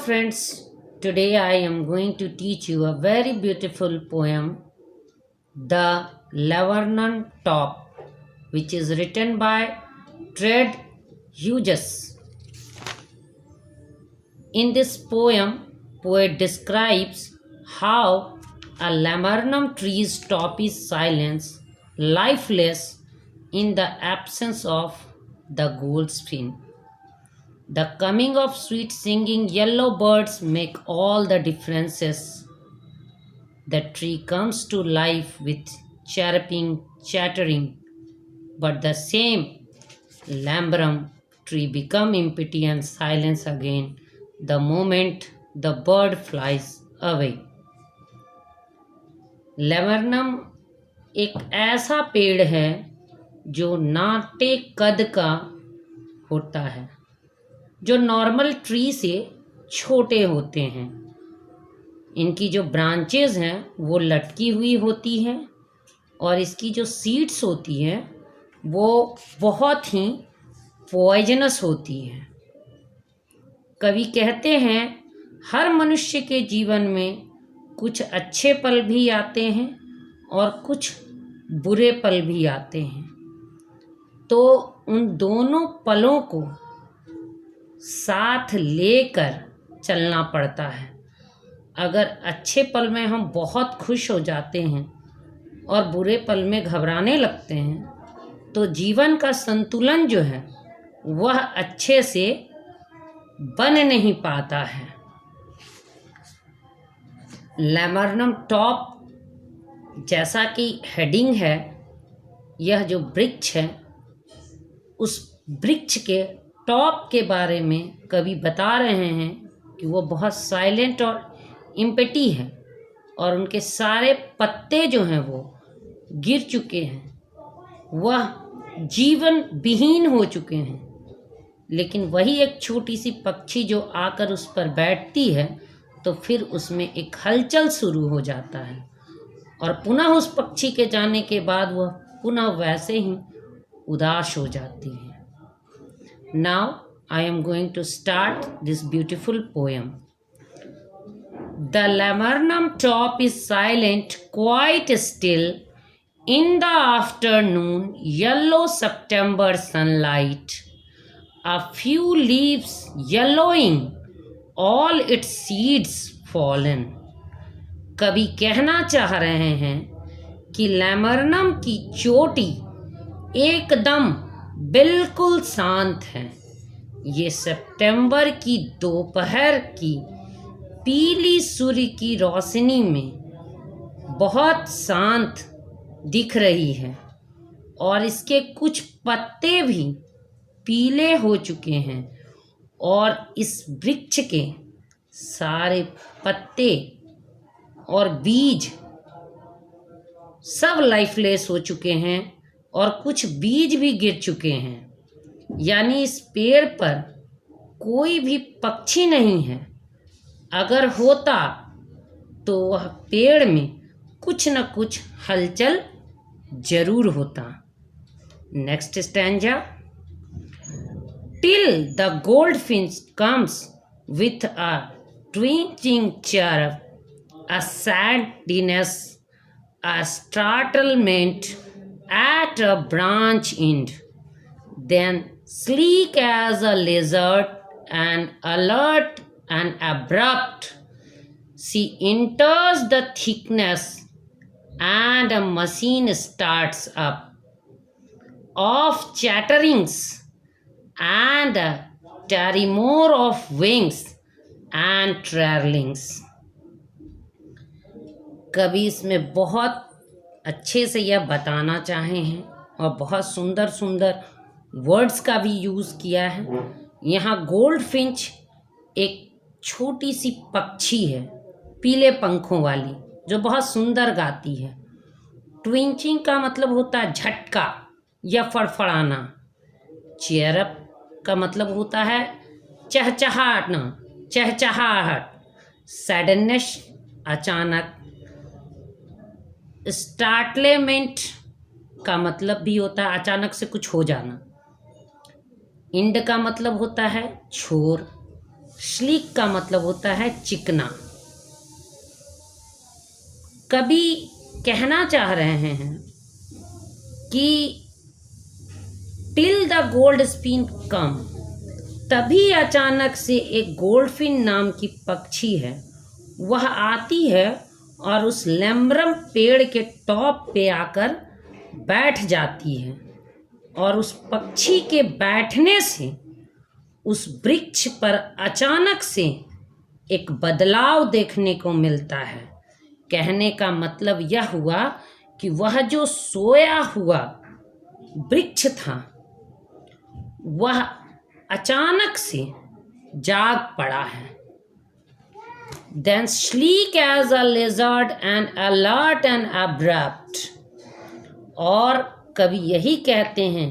friends, today I am going to teach you a very beautiful poem, The Lavernum Top, which is written by Tread Hughes. In this poem, poet describes how a laburnum tree's top is silent, lifeless in the absence of the goldskin. The coming of sweet singing yellow birds make all the differences. The tree comes to life with chirping, chattering, but the same laburnum tree become empty and silence again the moment the bird flies away. laburnum एक ऐसा पेड़ है जो नाटे कद का होता है, जो नॉर्मल ट्री से छोटे होते हैं। इनकी जो ब्रांचेस हैं वो लटकी हुई होती हैं और इसकी जो सीड्स होती हैं वो बहुत ही पॉइजनस होती हैं। कवि कहते हैं हर मनुष्य के जीवन में कुछ अच्छे पल भी आते हैं और कुछ बुरे पल भी आते हैं, तो उन दोनों पलों को साथ लेकर चलना पड़ता है। अगर अच्छे पल में हम बहुत खुश हो जाते हैं और बुरे पल में घबराने लगते हैं तो जीवन का संतुलन जो है वह अच्छे से बन नहीं पाता है। लैबर्नम टॉप जैसा कि हेडिंग है, यह जो वृक्ष है उस वृक्ष के टॉप के बारे में कवि बता रहे हैं कि वो बहुत साइलेंट और इम्पेटी है और उनके सारे पत्ते जो हैं वो गिर चुके हैं, वह जीवन विहीन हो चुके हैं। लेकिन वही एक छोटी सी पक्षी जो आकर उस पर बैठती है तो फिर उसमें एक हलचल शुरू हो जाता है और पुनः उस पक्षी के जाने के बाद वह पुनः वैसे ही उदास हो जाती है। Now I am going to start this beautiful poem. The laburnum top is silent, quite still. In the afternoon, yellow September sunlight. A few leaves yellowing, all its seeds fallen. कवि कहना चाह रहे हैं कि लैबर्नम की चोटी एकदम बिल्कुल शांत है। ये सितंबर की दोपहर की पीली सूर्य की रोशनी में बहुत शांत दिख रही है और इसके कुछ पत्ते भी पीले हो चुके हैं और इस वृक्ष के सारे पत्ते और बीज सब लाइफलेस हो चुके हैं और कुछ बीज भी गिर चुके हैं। यानी इस पेड़ पर कोई भी पक्षी नहीं है। अगर होता तो वह पेड़ में कुछ न कुछ हलचल जरूर होता। Next stanza. Till the goldfinch comes with a twitching chirp, a sadness, a startlement at a branch end, then sleek as a lizard and alert and abrupt, she enters the thickness and a machine starts up of chatterings and a tarrimore of wings and trailings. कवि इसमें बहुत अच्छे से यह बताना चाहे हैं और बहुत सुंदर सुंदर वर्ड्स का भी यूज़ किया है। यहाँ गोल्डफिंच एक छोटी सी पक्षी है पीले पंखों वाली जो बहुत सुंदर गाती है। ट्विंचिंग का मतलब होता है झटका या फड़फड़ाना। चेयरअप का मतलब होता है चहचहाना, चहचहाहट। सडननेस अचानक। स्टार्टलेमेंट का मतलब भी होता है अचानक से कुछ हो जाना। इंड का मतलब होता है छोर। स्लीक का मतलब होता है चिकना। कवि कहना चाह रहे हैं कि टिल द गोल्ड स्पिन कम, तभी अचानक से एक गोल्डफिन नाम की पक्षी है, वह आती है और उस लैम्ब्रम पेड़ के टॉप पे आकर बैठ जाती है, और उस पक्षी के बैठने से उस वृक्ष पर अचानक से एक बदलाव देखने को मिलता है। कहने का मतलब यह हुआ कि वह जो सोया हुआ वृक्ष था वह अचानक से जाग पड़ा है। Then sleek as a lizard and alert and abrupt, और कवि यही कहते हैं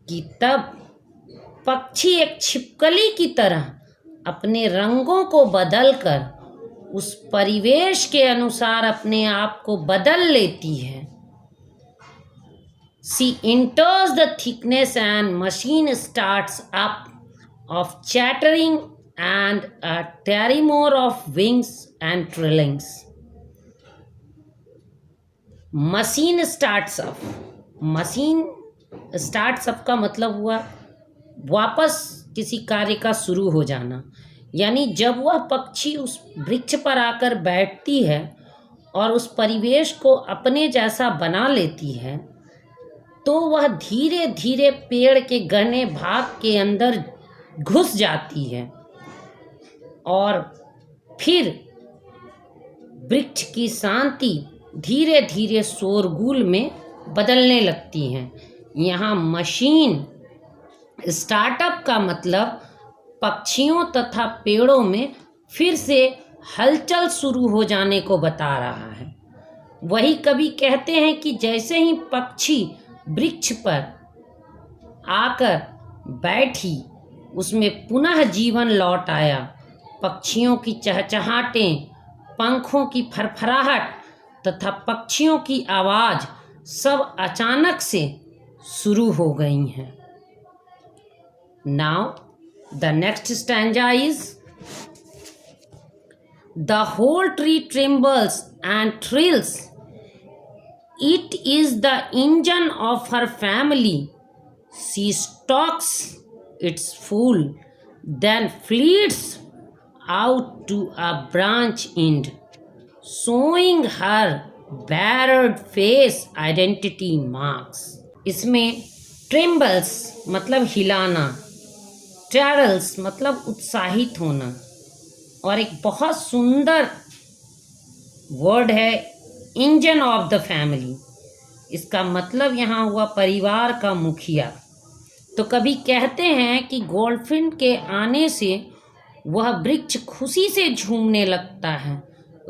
कि तब पक्षी एक छिपकली की तरह अपने रंगों को बदलकर उस परिवेश के अनुसार अपने आप को बदल लेती है। She enters the thickness and machine starts up of chattering and a tremor of wings and trillings. Machine starts up. Machine starts up का मतलब हुआ वापस किसी कार्य का शुरू हो जाना, यानी जब वह पक्षी उस वृक्ष पर आकर बैठती है और उस परिवेश को अपने जैसा बना लेती है, तो वह धीरे धीरे पेड़ के घने भाग के अंदर घुस जाती है और फिर वृक्ष की शांति धीरे धीरे शोरगुल में बदलने लगती है। यहाँ मशीन स्टार्टअप का मतलब पक्षियों तथा पेड़ों में फिर से हलचल शुरू हो जाने को बता रहा है। वही कवि कहते हैं कि जैसे ही पक्षी वृक्ष पर आकर बैठी उसमें पुनः जीवन लौट आया। पक्षियों की चहचहाहटें, पंखों की फरफराहट तथा पक्षियों की आवाज़ सब अचानक से शुरू हो गई हैं। Now the next stanza is, the whole tree trembles and thrills. It is the engine of her family. She stalks its fool, then flees out to a branch end, showing her bared face identity marks. इसमें trembles मतलब हिलाना, ट्रैडल्स मतलब उत्साहित होना, और एक बहुत सुंदर वर्ड है इंजन ऑफ द फैमिली। इसका मतलब यहाँ हुआ परिवार का मुखिया। तो कभी कहते हैं कि गोल्डफिन के आने से वह वृक्ष खुशी से झूमने लगता है,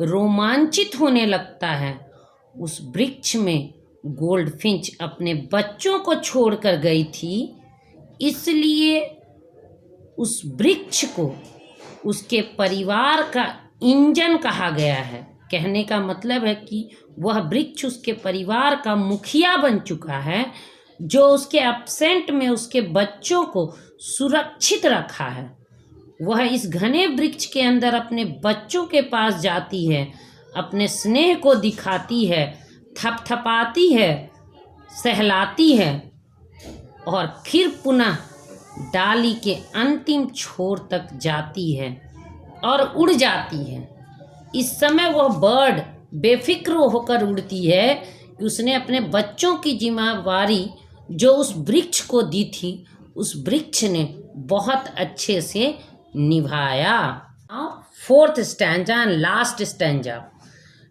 रोमांचित होने लगता है। उस वृक्ष में गोल्डफिंच अपने बच्चों को छोड़कर गई थी, इसलिए उस वृक्ष को उसके परिवार का इंजन कहा गया है। कहने का मतलब है कि वह वृक्ष उसके परिवार का मुखिया बन चुका है, जो उसके एब्सेंट में उसके बच्चों को सुरक्षित रखा है। वह इस घने वृक्ष के अंदर अपने बच्चों के पास जाती है, अपने स्नेह को दिखाती है, थपथपाती है, सहलाती है और फिर पुनः डाली के अंतिम छोर तक जाती है और उड़ जाती है। इस समय वह बर्ड बेफिक्र होकर उड़ती है कि उसने अपने बच्चों की जिम्मेवारी जो उस वृक्ष को दी थी, उस वृक्ष ने बहुत अच्छे से निभाया। Fourth stanza and last stanza.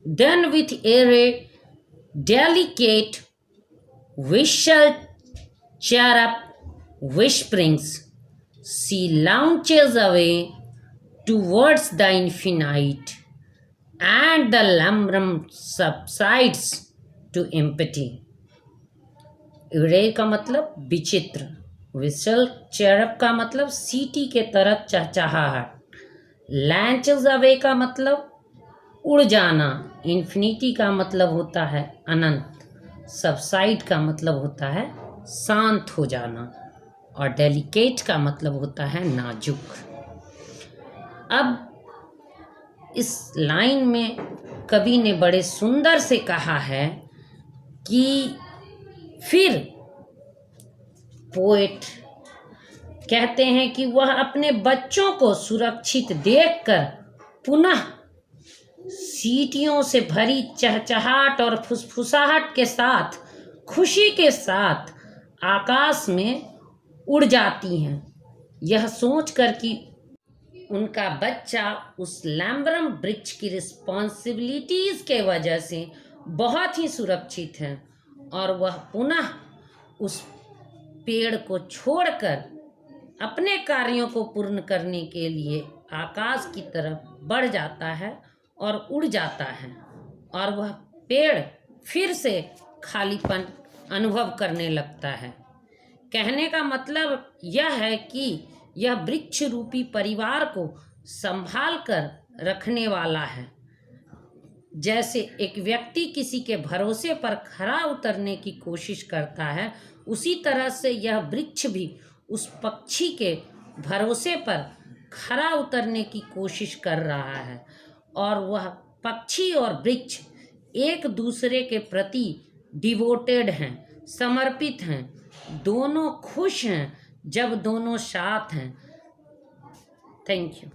Then with a delicate whistle chirrup whisperings, she launches away towards the infinite, and the lambrum subsides to empty. रे का मतलब विचित्र, विशल चैरप का मतलब सीटी के तरह चहचहाहट, लैंचेस अवे का मतलब उड़ जाना, इन्फिनिटी का मतलब होता है अनंत, सबसाइड का मतलब होता है शांत हो जाना, और डेलिकेट का मतलब होता है नाजुक। अब इस लाइन में कवि ने बड़े सुंदर से कहा है कि फिर पोएट कहते हैं कि वह अपने बच्चों को सुरक्षित देखकर पुनः सीटियों से भरी चहचहाट और फुसफुसाहट के साथ, खुशी के साथ आकाश में उड़ जाती हैं, यह सोचकर कि उनका बच्चा उस लैम्बरम वृक्ष की रिस्पॉन्सिबिलिटीज के वजह से बहुत ही सुरक्षित है और वह पुनः उस पेड़ को छोड़कर अपने कार्यों को पूर्ण करने के लिए आकाश की तरफ बढ़ जाता है और उड़ जाता है और वह पेड़ फिर से खालीपन अनुभव करने लगता है। कहने का मतलब यह है कि यह वृक्ष रूपी परिवार को संभाल कर रखने वाला है। जैसे एक व्यक्ति किसी के भरोसे पर खरा उतरने की कोशिश करता है, उसी तरह से यह वृक्ष भी उस पक्षी के भरोसे पर खरा उतरने की कोशिश कर रहा है और वह पक्षी और वृक्ष एक दूसरे के प्रति डिवोटेड हैं, समर्पित हैं, दोनों खुश हैं जब दोनों साथ हैं। Thank you.